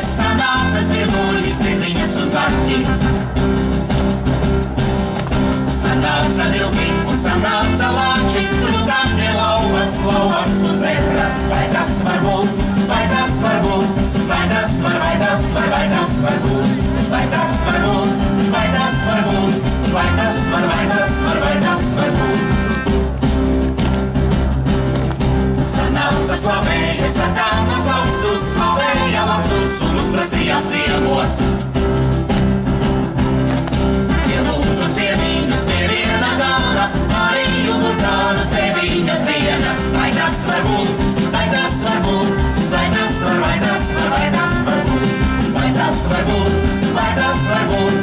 sanāca zvirbuļi, stirdiņas un zaķi. Sanāca vilki un sanāca lāči, kudu gan pie lauvas un zebras. Vai tas var būt, vai tas var būt, vai tas var būt, vai tas var būt, vai tas var būt, vai tas var būt, vai tas var būt. Sanāca slavēja sarkanos laukstus, slavēja lapsus un uzprasījās ciemos. Ielūdzu ciemiņus pie viena gala, Mariju burkānus 9 dienas. Vai tas var būt, vai tas var būt, vai tas var būt, vai tas var būt, vai tas var būt, vai tas var būt.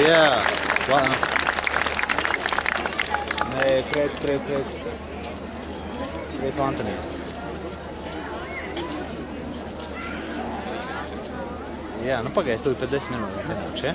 Jā, labi. Nē, pret Antoniju. Jā, nu pagaidzi, tu pēc 10 minūtēm pienākšu, ja?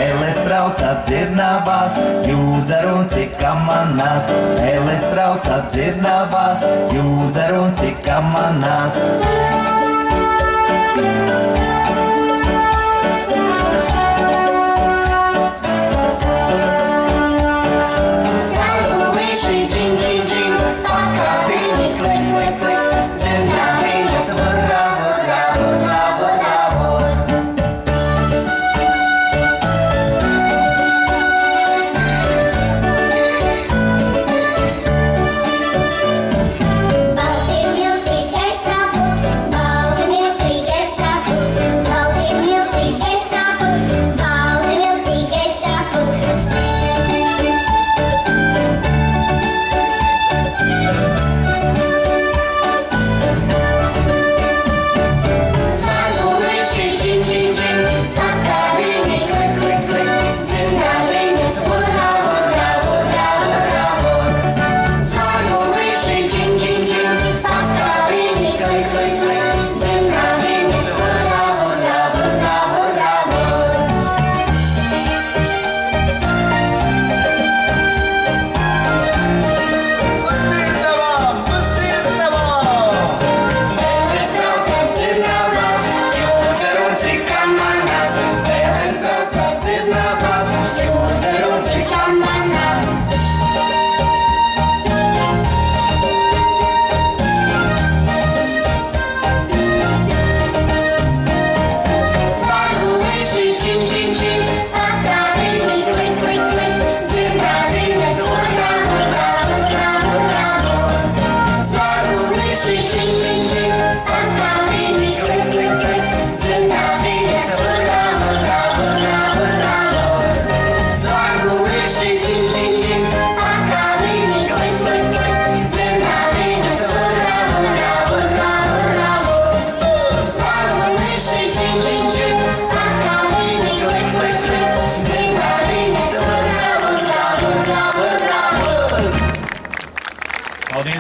Eles brauca dzirnavās, jūdzer un cika manās. Eles brauca dzirnavās, jūdzer un cika manās. Svaigulīši džin, džin, džin, pakāpīņi klik, klik, klik. Dzirnaviņas vurrā, vurrā, vurrā, vurrā, vurrā. Balti vilki, es sapu,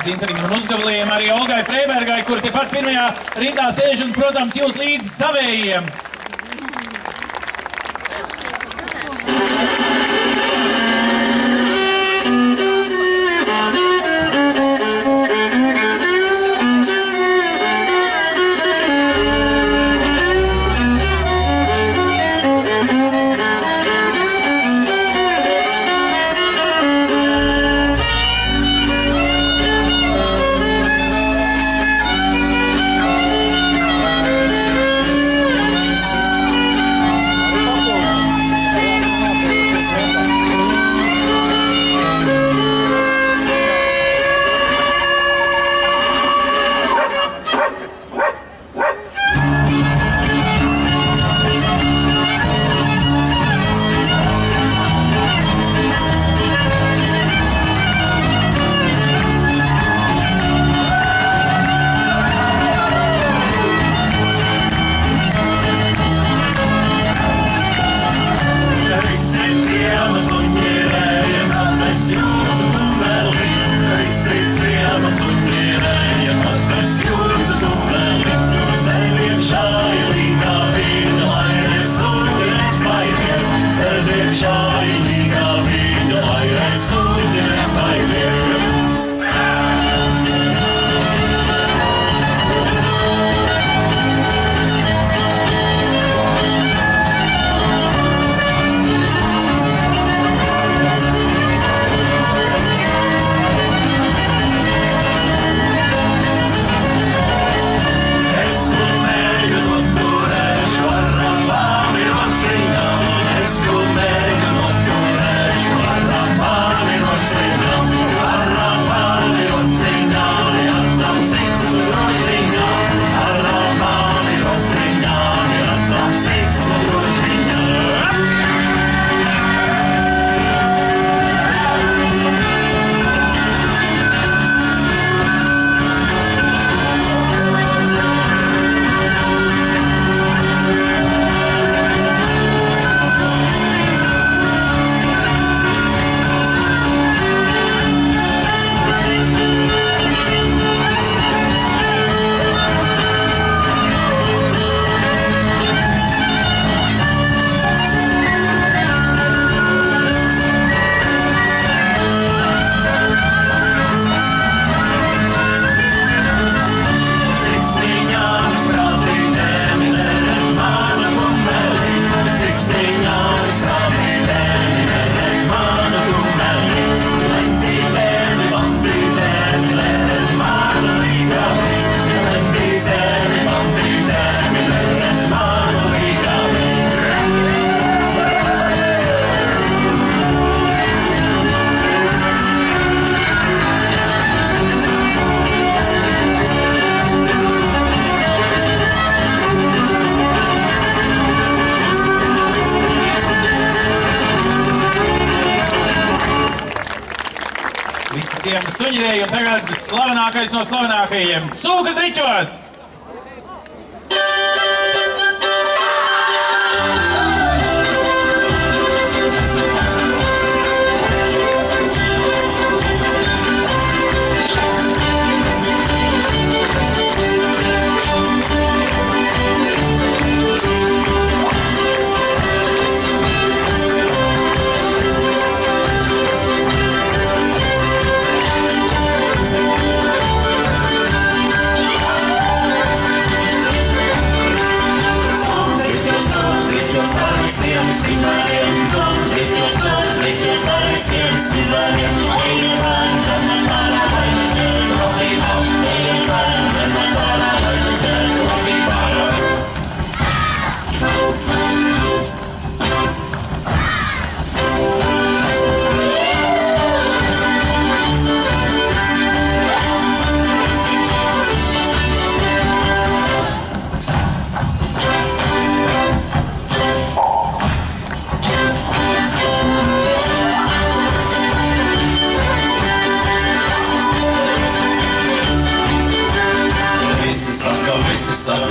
Zintarim un Uzgabliem, arī Olgai Freibergai, kur tepat pirmajā rindā sēž un, protams, jūt līdzi savējiem. Ciema suņirēji, un tagad slavenākais no slavenākajiem – Cūkas Dričos!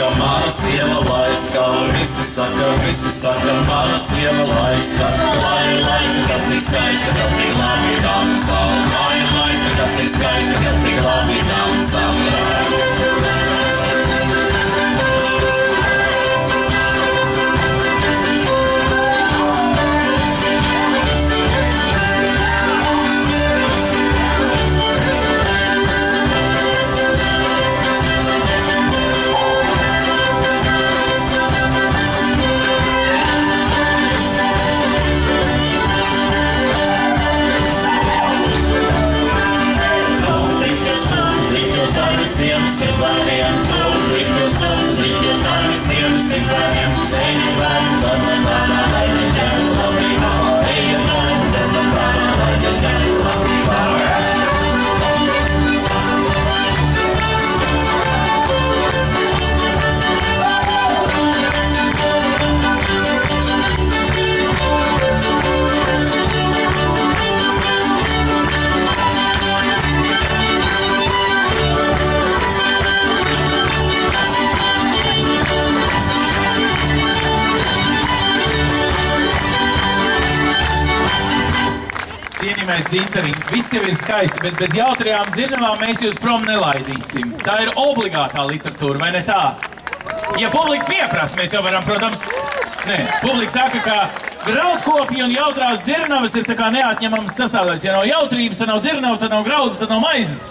saka, mana sieva laiska, visi saka, mana sieva laiska. Lai, laista, kad tik skaista, kad tik labi dansa. Lai, laista, kad tik skaista, kad tik labi dansa. Visiem simboliem, līktos ar visiem simboliem. Ejam bērni, dzemam brānā, lai ģēs labībā. Ejam bērni, dzemam brānā, lai ģēs labībā. Cienījamais Dzintariņ, viss jau ir skaisti, bet bez jautrajām dzirnavām mēs jūs prom nelaidīsim. Tā ir obligātā literatūra, vai ne tā? Ja publika pieprasa, mēs jau varam, protams, nē, publika saka, ka graudkopi un jautrās dzirnavas ir tā kā neatņemams sastāvdaļas. Ja nav jautrības, tad nav dzirnava, tad nav graudu, tad nav maizes.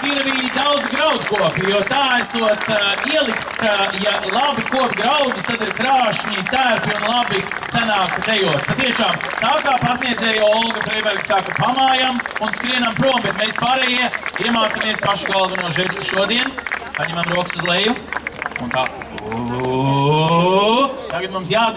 ir arī daudz graudkopi, jo tā esot ielikts, ka ja labi kopi graudus, tad ir krāšņi, tērpi un labi sanāk dejot. Patiešām, tā kā pasniedzēja Olga Freiberga saka, pamājam un skrienam prom, bet mēs pārējie iemācāmies pašu galveno žestu šodien, paņemam rokas uz leju un tā. Tagad mums jādara.